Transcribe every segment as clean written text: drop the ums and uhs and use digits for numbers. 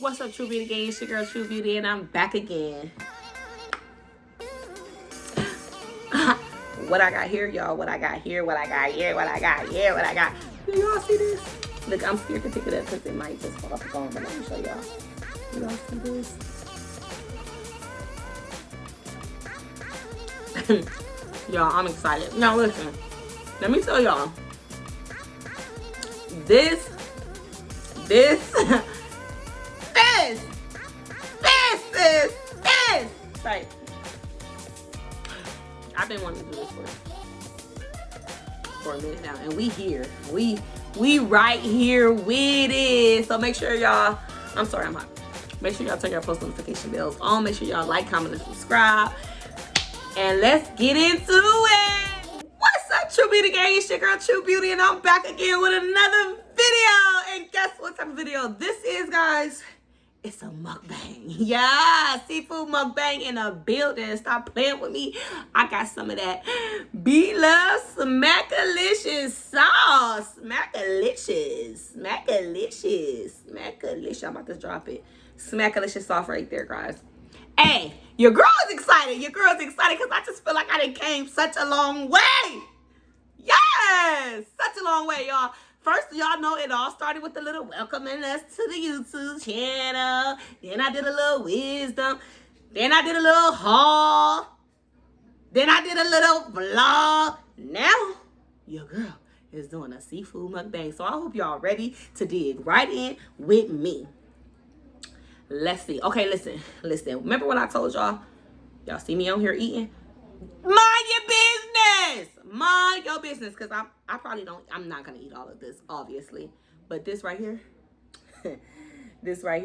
What's up, True Beauty gang? It's your girl True Beauty, and I'm back again. What I got here, y'all? What I got here? What I got here? What I got here? What I got? Do y'all see this? Look, I'm scared to pick it up because it might just fall off the phone, but let me show y'all. Do y'all see this? Y'all, I'm excited. Now listen, let me tell y'all. This. Right. I've been wanting to do this for a minute now, and we here. We right here with it. So make sure y'all. I'm sorry, I'm hot. Make sure y'all turn your post notification bells on. Make sure y'all like, comment, and subscribe. And let's get into it. What's up, True Beauty gang? It's your girl True Beauty, and I'm back again with another video. And guess what type of video this is, guys? It's a mukbang. Yeah, seafood mukbang in a building. Stop playing with me. I got some of that Blove Smackalicious sauce. Smackalicious. I'm about to drop it. Smackalicious sauce right there, guys. Hey, your girl is excited. Because I just feel like I done came such a long way. Yes, such a long way, y'all. First, y'all know it all started with a little welcoming us to the YouTube channel. Then I did a little wisdom. Then I did a little haul. Then I did a little vlog. Now, your girl is doing a seafood mukbang. So I hope y'all ready to dig right in with me. Let's see. Okay, listen. Remember what I told y'all? Y'all see me on here eating? Mind your business. Mind your business, because I'm not gonna eat all of this, obviously, but this right here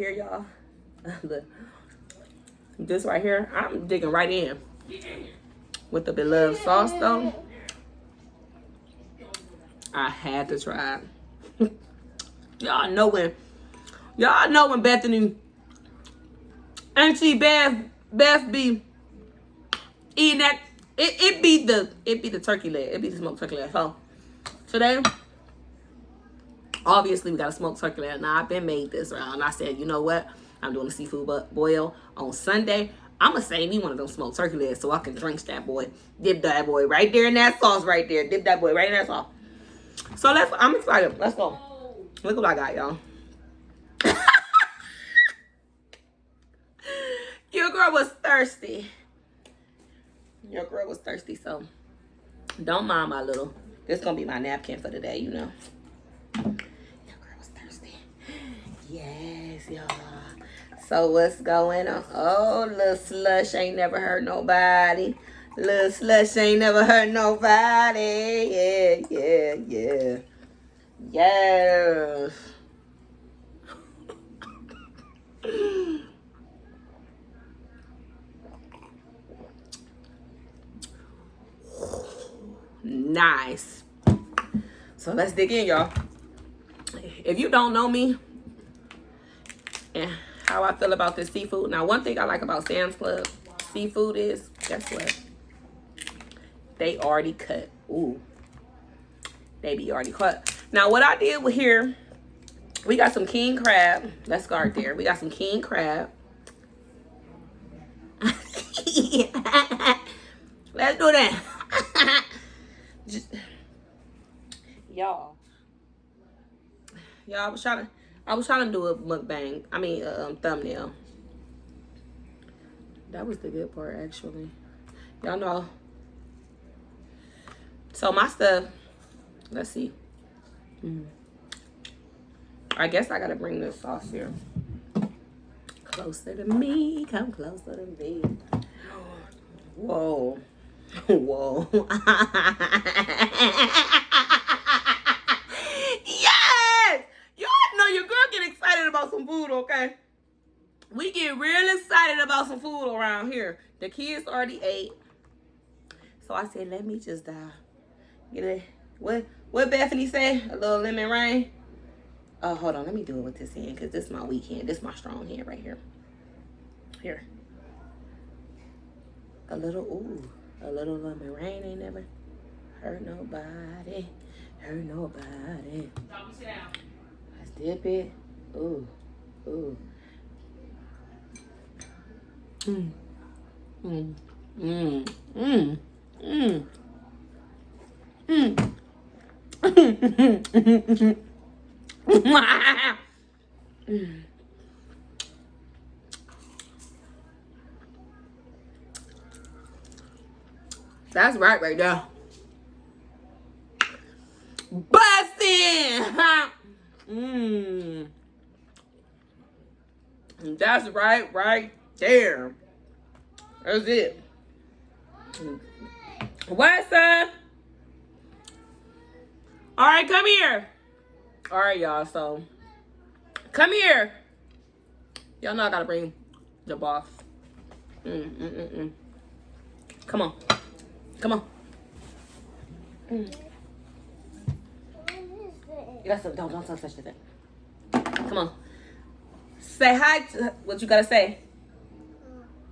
y'all, look, this right here, I'm digging right in with the Blove sauce though. I had to try it. Y'all know when Bethany and she Beth be eating that. It be the turkey leg. It be the smoked turkey leg. So today, obviously we got a smoked turkey leg. Now I've been made this round. I said, you know what? I'm doing a seafood boil on Sunday. I'ma save me one of them smoked turkey legs so I can drink that boy. Dip that boy right there in that sauce right there. Dip that boy right in that sauce. So I'm excited. Let's go. Look what I got, y'all. Your girl was thirsty. So don't mind my little. This gonna be my napkin for the day, you know. Your girl was thirsty. Yes, y'all. So what's going on? Oh, little slush ain't never hurt nobody. Yeah. Yes. Nice. So let's dig in, y'all. If you don't know me and how I feel about this seafood, now one thing I like about Sam's Club seafood is, guess what? They already cut. Ooh. They be already cut. Now what I did with here, we got some king crab. Let's start there. We got some king crab. Let's do that. Y'all, I was trying to do a mukbang. I mean, thumbnail. That was the good part, actually. Y'all know. So my stuff. Let's see. I guess I gotta bring this sauce here closer to me. Come closer to me. Whoa. Yes! Y'all know your girl get excited about some food, okay? We get real excited about some food around here. The kids already ate. So I said, let me just get it. What Bethany say? A little lemon rain? Oh, hold on. Let me do it with this hand because this is my weak hand. This is my strong hand right here. Here. A little lemon rain ain't never hurt nobody. Let's dip it. Ooh. Mm. Mm. Mm. Mm. Mm. Mm. That's right there. Bustin'! Mmm. That's right there. That's it. What's up? Alright, come here. Alright, y'all, so come here. Y'all know I gotta bring the boss. Come on. Come on. Don't touch that. Come on. Say hi to what you gotta say.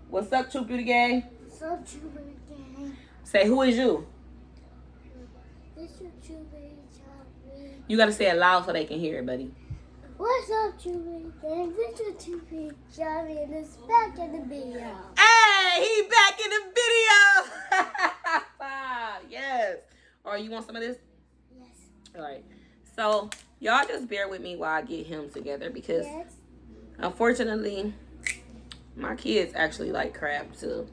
What's up, TruBeauty gang? What's up, TruBeauty gang? Say, who is you? This is TruBeauty. You gotta say it loud so they can hear it, buddy. What's up, TruBeauty gang? This is TruBeauty and it's back in the video. Hey, he back in the video. Yes. All right, you want some of this? Yes. All right. So y'all just bear with me while I get him together because unfortunately my kids actually like crab too.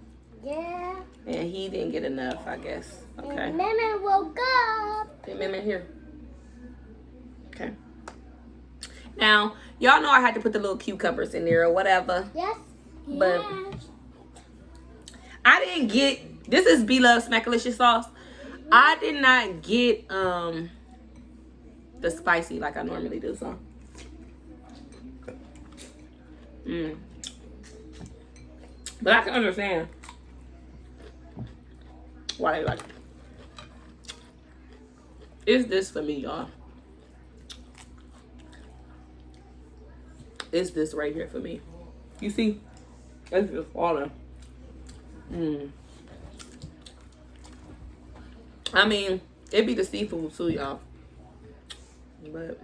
Yeah. And he didn't get enough, I guess. Okay. And Mama woke up. Hey, Mama, here. Okay. Now, y'all know I had to put the little cucumbers in there or whatever. Yes. But yes. I didn't get, this is Blove Smackalicious sauce. I did not get the spicy like I normally do, so. But I can understand why they like it. It's this for me, y'all. It's this right here for me. You see? It's just falling. I mean, it be the seafood too, y'all. But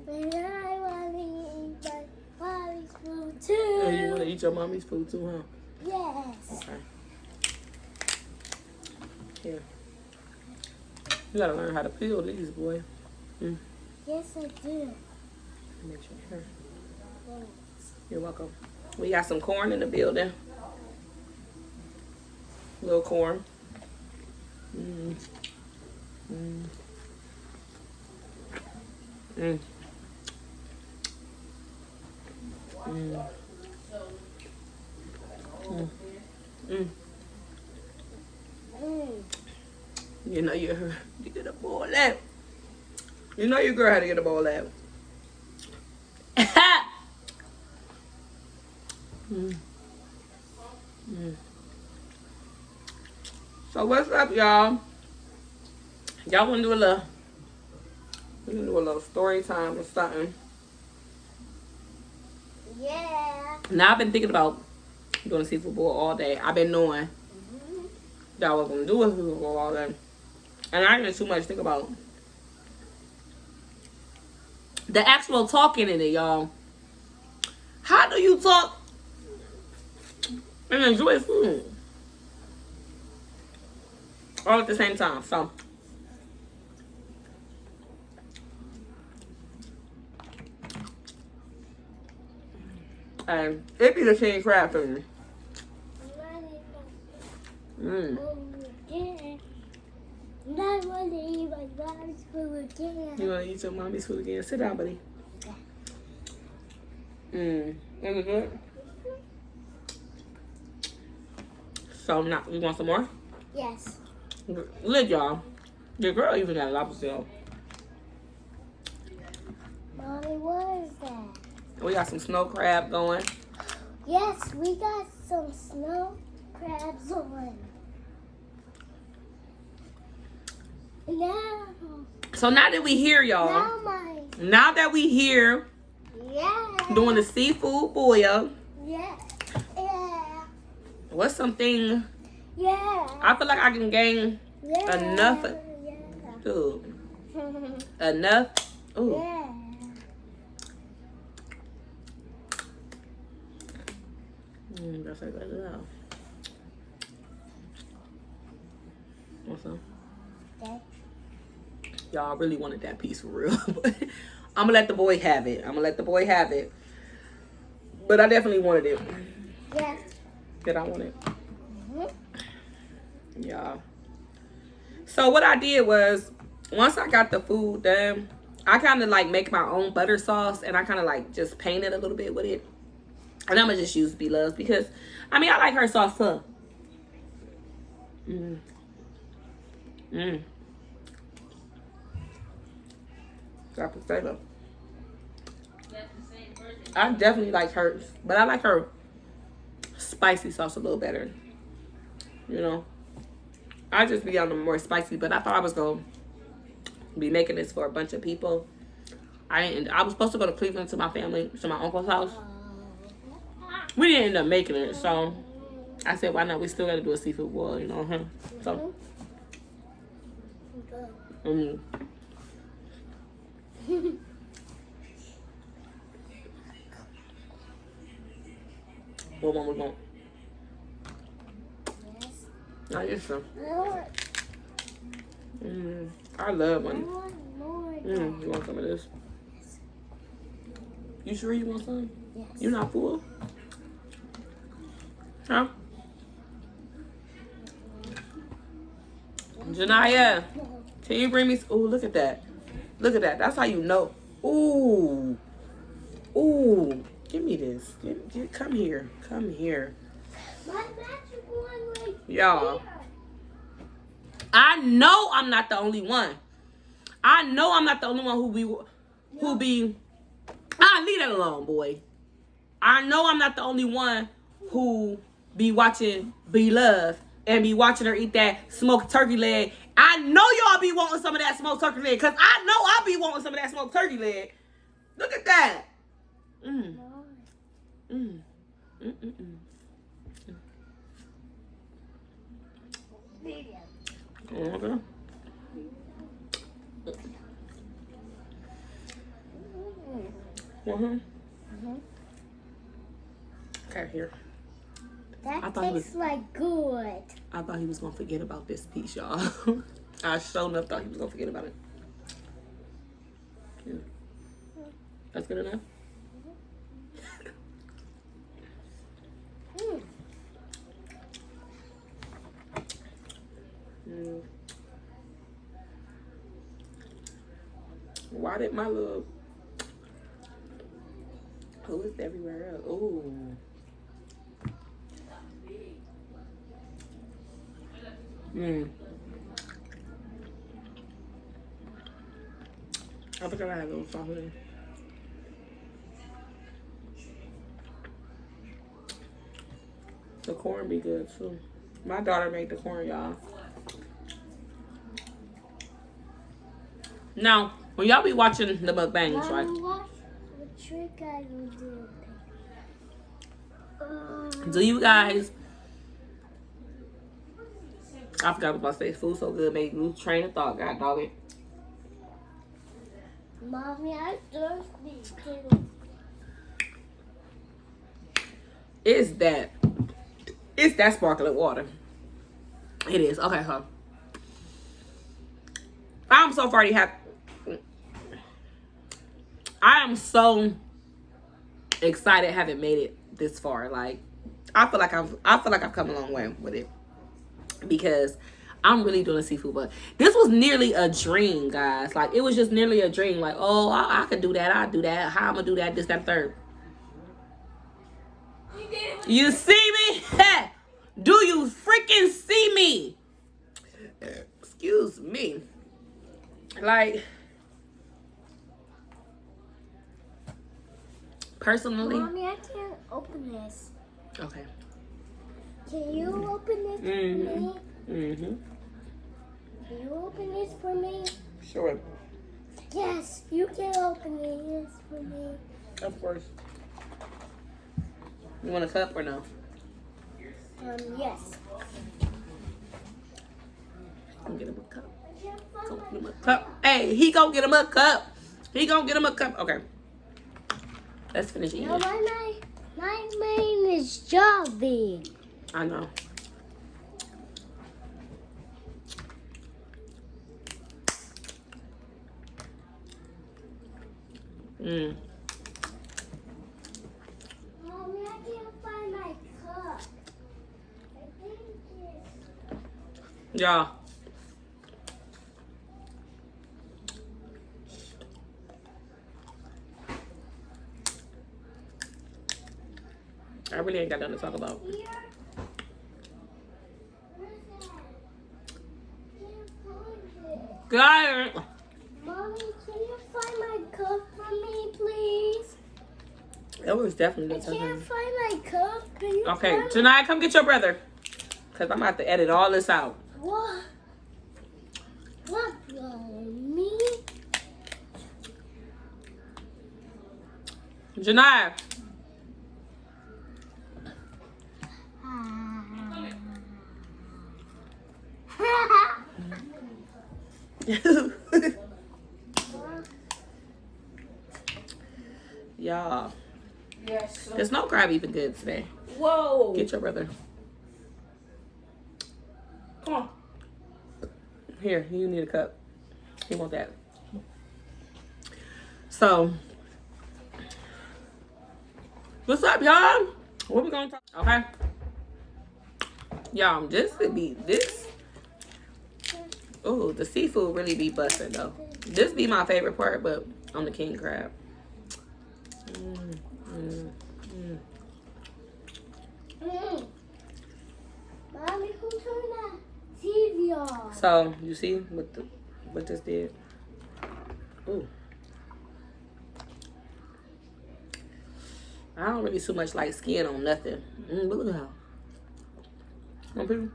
And I want to eat my mommy's food too. And you want to eat your mommy's food too, huh? Yes. Okay. Here. You gotta learn how to peel these, boy. Yes, I do. Make sure. Here. You're welcome. We got some corn in the building. Little corn. You know you get a bowl of that. You know your girl had to get a bowl of that. So what's up, y'all? Y'all wanna do a little? We can do a little story time or something. Yeah. Now I've been thinking about doing a seafood boil all day. I've been knowing that I was gonna do a seafood boil all day, and I didn't too much think about the actual talking in it, y'all. How do you talk and enjoy food all at the same time? So and it be the same crab for me. I want to eat my mommy's food again. You want to eat your mommy's food again? Sit down, buddy. Is it good? So now, you want some more? Yes. Look, y'all. Your girl even got a lobster. Mommy, what is that? We got some snow crab going. Yes, we got some snow crabs on. Now. So now that we here, y'all. Now Now that we here, Yeah. Doing the seafood boil. Yeah. Yeah. What's something Yeah. I feel like I can gain Yeah. enough. Yeah. Dude. Enough. Ooh. Yeah. That's like that. What's up? Okay. Y'all really wanted that piece for real. But I'm gonna let the boy have it. But I definitely wanted it. Yeah. Did I want it? Yeah. So what I did was, once I got the food done, I kind of like make my own butter sauce, and I kind of like just paint it a little bit with it. And I'm gonna just use Blove because, I mean, I like her sauce too. Got potato. I definitely like hers, but I like her spicy sauce a little better. You know, I just be on the more spicy, but I thought I was gonna be making this for a bunch of people. I was supposed to go to Cleveland to my family, to my uncle's house. We didn't end up making it, so I said, why not? We still got to do a seafood boil, you know, huh? So, what one we want? Yes. I guess so. More. I love money. More. You want some of this? You sure you want some? Yes. You not full? Huh? Janaya, can you bring me? Oh, look at that. Look at that. That's how you know. Ooh. Ooh. Give me this. Come here. Come here. My magic one right Y'all. here. I know I'm not the only one. I know I'm not the only one who be. Leave that alone, boy. I know I'm not the only one who be watching Blove and be watching her eat that smoked turkey leg. I know y'all be wanting some of that smoked turkey leg, because I know I'll be wanting some of that smoked turkey leg. Look at that. Okay. Okay, here. That tastes like good. I thought he was gonna forget about this piece, y'all. I sure enough thought he was gonna forget about it. Yeah. That's good enough. Why did my little... Oh, it's everywhere else. Ooh. I forgot I had a little sauce in there. The corn be good too. My daughter made the corn, y'all. Now, when y'all be watching the mukbangs, right? What trick I will do? Do you guys... I forgot what I was about to say. Food so good, make lose train of thought. God dog it. Mommy, I'm thirsty too. It's that sparkling water. It is. Okay, huh? I'm so already happy. I am so excited having made it this far. Like, I feel like I've come a long way with it, because I'm really doing seafood. But this was nearly a dream, guys. Like, it was just nearly a dream. Like, oh, I could do that. I'll do that. How I'm gonna do that? This, that, third. You see me? Do you freaking see me? Excuse me. Like, personally. Mommy, I can't open this. Okay. Can you open this for me? Can you open this for me? Sure. Yes, you can open this for me. Of course. You want a cup or no? Yes. Go get him a cup. Go get him a cup. Hey, he gonna get him a cup. He gonna get him a cup. Okay. Let's finish eating. No, my name is Jobby. I know. Mmm. Mommy, I can't find my cup. I think it's... Yeah. I really ain't got nothing to talk about. Here? Where's that? Can't find it. Got it. Mommy, can you find my cup for me, please? That was definitely I good. can't find my cup. Can you Okay, find Janai, come get your brother. Because I'm about to edit all this out. What? What? Me? Janai. Y'all. Yes. The snow crab even good today. Whoa. Get your brother. Come on. Here, you need a cup. He want that. So, what's up, y'all? What we gonna talk? Okay. Y'all, this would be this. Oh, the seafood really be busting though. This be my favorite part, but I'm the king crab. Mommy, who turned that TV off? So you see what this did? Ooh. I don't really too much like skin on nothing. But look at how. Some people.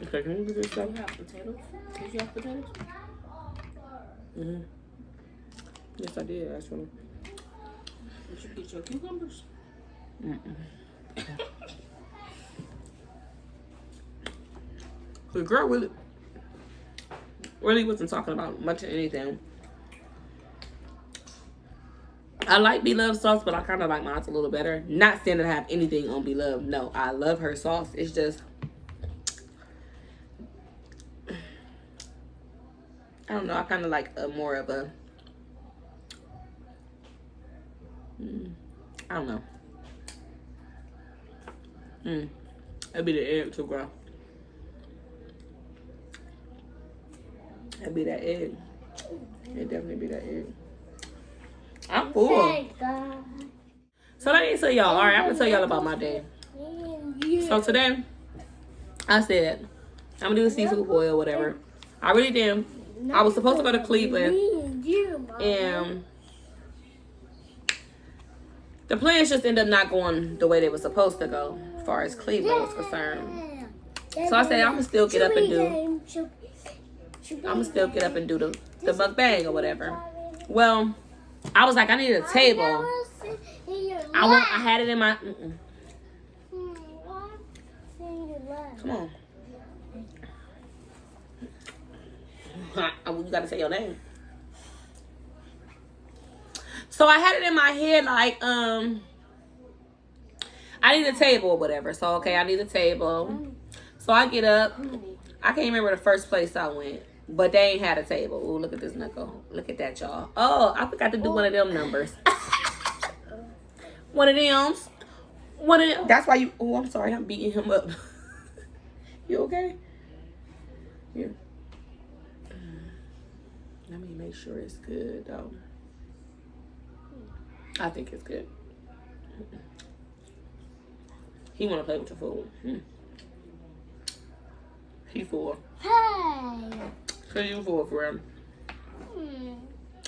Okay, can you do this stuff? You have potatoes? Did you have potatoes? Yes, I did, actually. Did you get your cucumbers? The girl really wasn't talking about much of anything. I like Blove sauce, but I kind of like mine a little better. Not saying that I have anything on Blove. No, I love her sauce. It's just, I don't know. I kind of like more of a, I don't know. That'd be the egg too, girl. That'd be that egg. It'd definitely be that egg. I'm full. Thank God. So let me tell y'all. All right, I'm gonna tell y'all about my day. So today, I said I'm gonna do a seafood boil, whatever. I really did. I was supposed to go to Cleveland, and the plans just ended up not going the way they were supposed to go, as far as Cleveland was concerned. So I said I'm gonna still get up and do. I'm gonna still get up and do the mukbang or whatever. Well, I was like, I need a table. I had it in my. Come on. You gotta say your name. So I had it in my head like, I need a table or whatever. So okay, I need a table. So I get up. I can't remember the first place I went, but they ain't had a table. Ooh, look at this knuckle. Look at that, y'all. Oh, I forgot to do one of them numbers. One of them. That's why you. Oh, I'm sorry. I'm beating him up. You okay? Here. Let me make sure it's good, though. I think it's good. He want to play with your food. He full. Hey. So you full for him.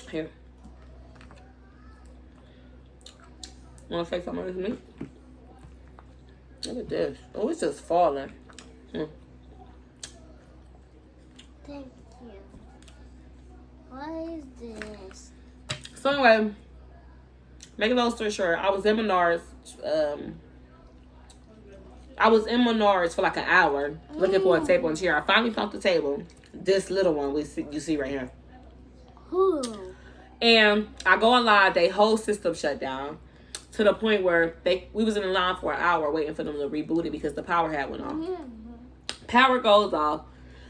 Here. Want to say something with me? Look at this. Oh, it's just falling. Thank you. What is this? So anyway, make a long story short, I was in Menards. I was in Menards for like an hour looking for a table and chair. I finally found the table. This little one you see right here. Ooh. And I go online, their whole system shut down to the point where we was in the line for an hour waiting for them to reboot it because the power had went off. Power goes off.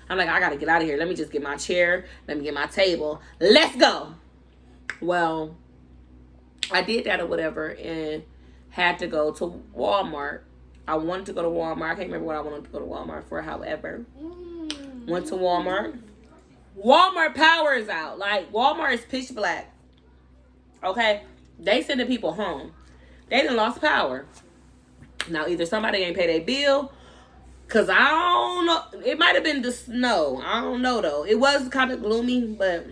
I'm like, I gotta get out of here. Let me just get my chair. Let me get my table. Let's go. Well, I did that or whatever and had to go to Walmart. I wanted to go to Walmart. I can't remember what I wanted to go to Walmart for, however. Went to Walmart. Walmart power is out. Like, Walmart is pitch black. Okay? They sending people home. They done lost power. Now, either somebody ain't pay their bill, because I don't know. It might have been the snow. I don't know, though. It was kind of gloomy, but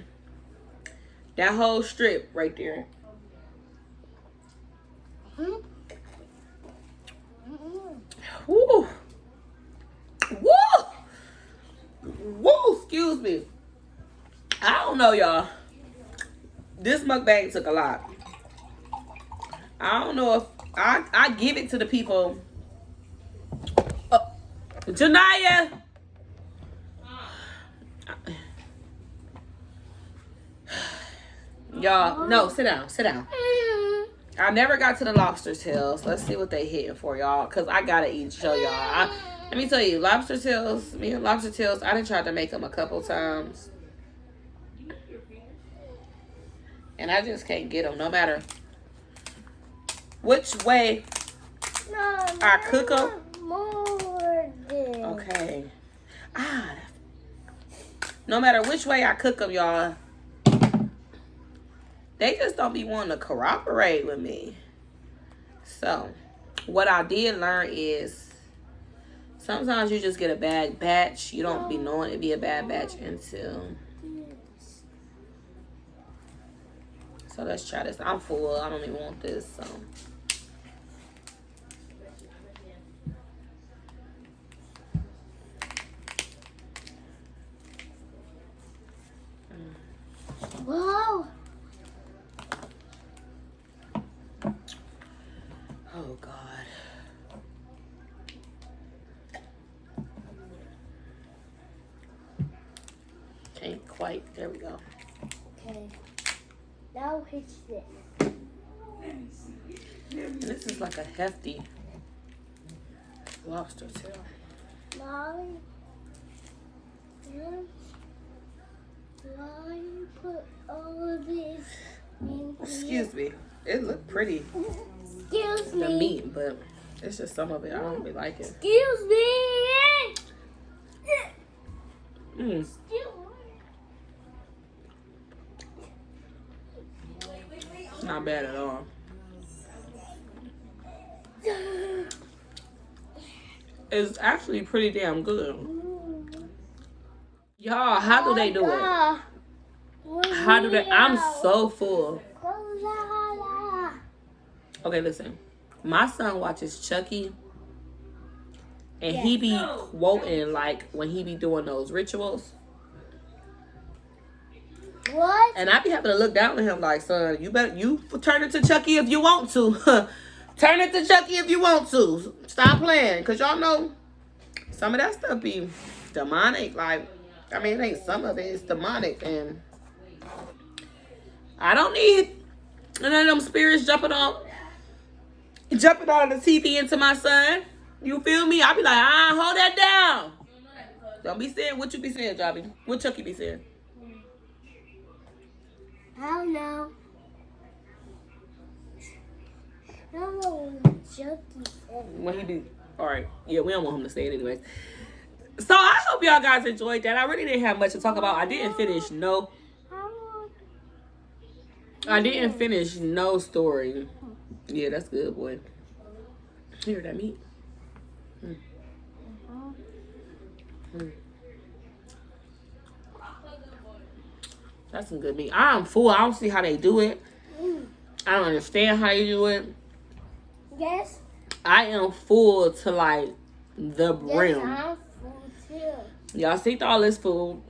that whole strip right there. Woo! Woo! Woo! Excuse me. I don't know, y'all. This mukbang took a lot. I don't know if I give it to the people. Janaya! Y'all, no, sit down, sit down. I never got to the lobster tails. Let's see what they hitting for, y'all. Because I got to eat, show y'all. Let me tell you, lobster tails, I done tried to make them a couple times. And I just can't get them, no matter which way I cook them. Okay. No matter which way I cook them, y'all, they just don't be wanting to cooperate with me. So, what I did learn is sometimes you just get a bad batch. You don't be knowing it'd be a bad batch until. So let's try this. I'm full. I don't even want this. So. Whoa. Oh God. Can't quite. There we go. Okay. Now hit this. This is like a hefty lobster tail. Mommy. Why you put all of this in Excuse me. It looked pretty. Excuse The me. meat, but it's just some of it I don't be liking. Excuse me. Not bad at all. It's actually pretty damn good. Y'all, how do they do it? How do they? I'm so full. Okay, listen. My son watches Chucky. And he be quoting, like, when he be doing those rituals. What? And I be having to look down at him like, son, you turn it to Chucky if you want to. Turn it to Chucky if you want to. Stop playing. Because y'all know some of that stuff be demonic. Like, I mean, it ain't some of it. It's demonic. And I don't need none of them spirits jumping on the TV into my son. You feel me? I be like, hold that down. Don't be saying what you be saying, Jobby. What Chucky be saying? I don't know. I don't know what Chucky said. When he be, all right. Yeah, we don't want him to say it anyways. So I hope y'all guys enjoyed that. I really didn't have much to talk about. I didn't finish no story. Yeah, that's good, boy. Here, that meat. That's some good meat. I'm full. I don't see how they do it. I don't understand how you do it. Yes. I am full to like the brim. Yes, I'm full too. Y'all see all this food.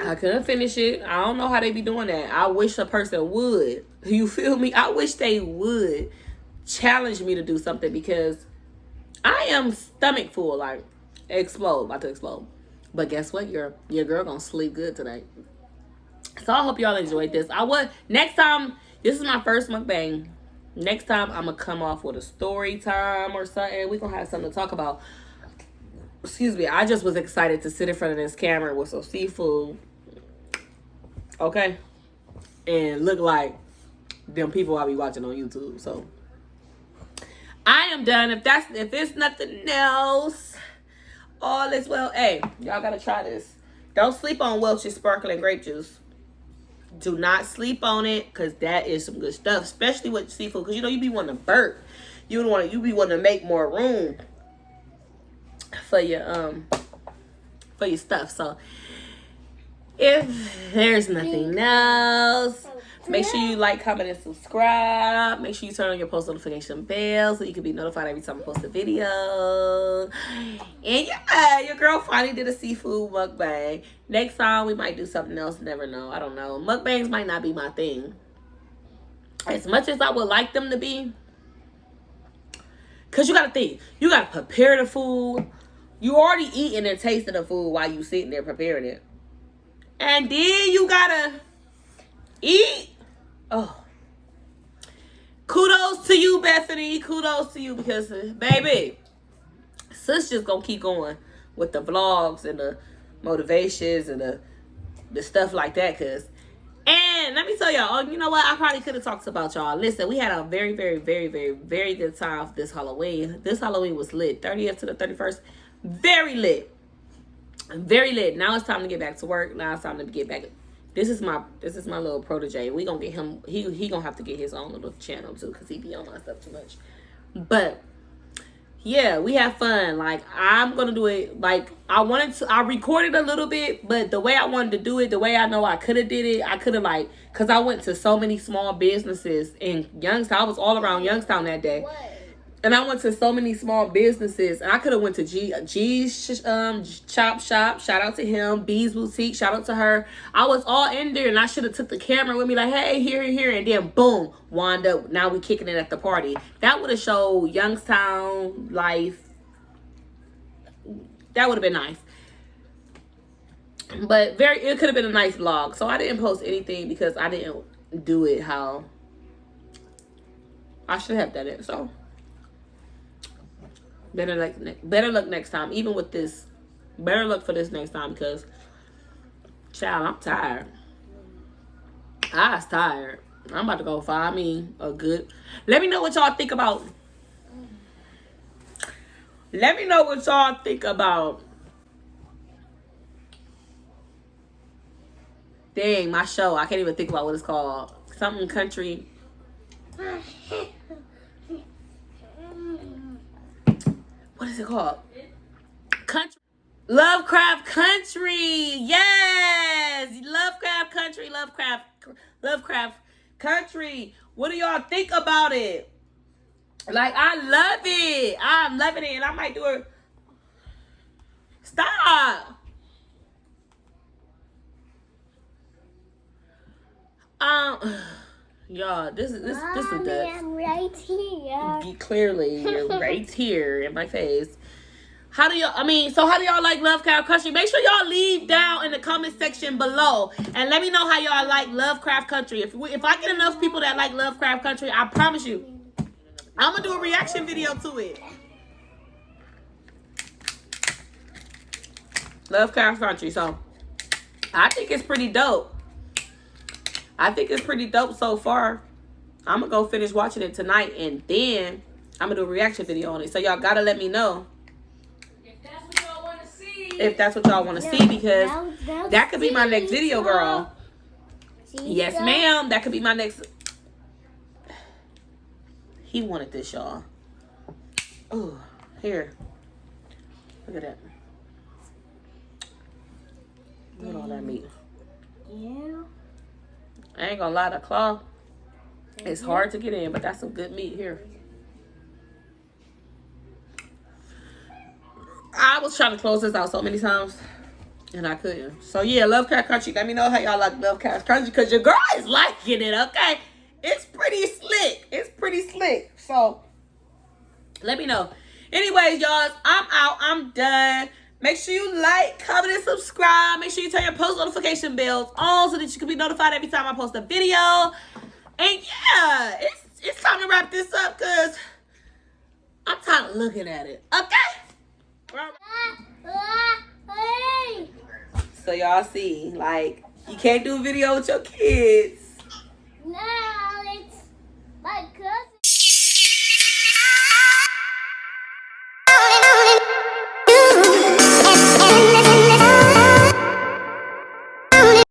I couldn't finish it. I don't know how they be doing that. I wish a person would. You feel me? I wish they would challenge me to do something because I am stomach full, like about to explode. But guess what? Your girl gonna sleep good tonight. So I hope y'all enjoyed this. Next time, this is my first mukbang. Next time I'm gonna come off with a story time or something. We gonna have something to talk about. Excuse me, I just was excited to sit in front of this camera with some seafood. Okay? And look like them people I be watching on YouTube. So I am done. If it's nothing else, all is well. Hey, y'all gotta try this. Don't sleep on Welch's sparkling grape juice. Do not sleep on it, because that is some good stuff, especially with seafood. Because you know you be wanting to burp. You be wanting to make more room for your stuff. So if there's nothing else, make sure you like, comment, and subscribe. Make sure you turn on your post notification bell so you can be notified every time I post a video. And yeah, your girl finally did a seafood mukbang. Next time we might do something else. Never know. I don't know. Mukbangs might not be my thing. As much as I would like them to be. Because you got to think. You got to prepare the food. You already eating and tasting the food while you sitting there preparing it. And then you got to eat. Oh. Kudos to you, Bethany. Kudos to you because, baby, sis just going to keep going with the vlogs and the motivations and the stuff like that. And let me tell y'all, you know what? I probably could have talked about y'all. Listen, we had a very, very, very, very, very good time this Halloween. This Halloween was lit. 30th to the 31st. Very lit. Very lit. Now it's time to get back to work. Now it's time to get back. This is my little protege. We gonna get him. He gonna have to get his own little channel too, because he be on my stuff too much. But yeah, we have fun. Like, I'm gonna do it. Like, I recorded a little bit, but the way I wanted to do it, the way I know I could have did it, I could have because I went to so many small businesses in Youngstown. I was all around Youngstown that day. And I went to so many small businesses. And I could have went to G's Chop Shop. Shout out to him. B's Boutique. Shout out to her. I was all in there. And I should have took the camera with me. Like, hey, here. And then, boom. Wound up. Now we kicking it at the party. That would have showed Youngstown life. That would have been nice. But it could have been a nice vlog. So I didn't post anything because I didn't do it how I should have done it. So better luck next time. Even with this, better luck for this next time because, child, I'm tired. I was tired. I'm about to go find me a good. Let me know what y'all think about. Let me know what y'all think about. Dang, my show. I can't even think about what it's called. Something country. What is it called? Country. Lovecraft Country. Yes. Lovecraft Country. Lovecraft Country. What do y'all think about it? Like, I love it. I'm loving it. And I might do it. Stop. Y'all, this is the. I'm right here. Clearly, you're right here in my face. How do y'all like Lovecraft Country? Make sure y'all leave down in the comment section below and let me know how y'all like Lovecraft Country. If I get enough people that like Lovecraft Country, I promise you, I'm gonna do a reaction video to it. Lovecraft Country. So I think it's pretty dope. So far. I'm going to go finish watching it tonight, and then I'm going to do a reaction video on it. So y'all got to let me know if that's what y'all want to see. Because that could be my next video, girl. Yes, ma'am. That could be my next. He wanted this, y'all. Oh, here. Look at that. Look at all that meat. Yeah. I ain't gonna lie, the claw, it's hard to get in, but that's some good meat here. I was trying to close this out so many times, and I couldn't. So yeah, Love Cash Country. Let me know how y'all like Love Cash Country, because your girl is liking it, okay? It's pretty slick. It's pretty slick. So let me know. Anyways, y'all, I'm out. I'm done. Make sure you like, comment, and subscribe. Make sure you turn your post notification bells on so that you can be notified every time I post a video. And yeah, it's time to wrap this up because I'm tired of looking at it. Okay? Hey. So y'all see, like, you can't do a video with your kids. No, it's my cousin.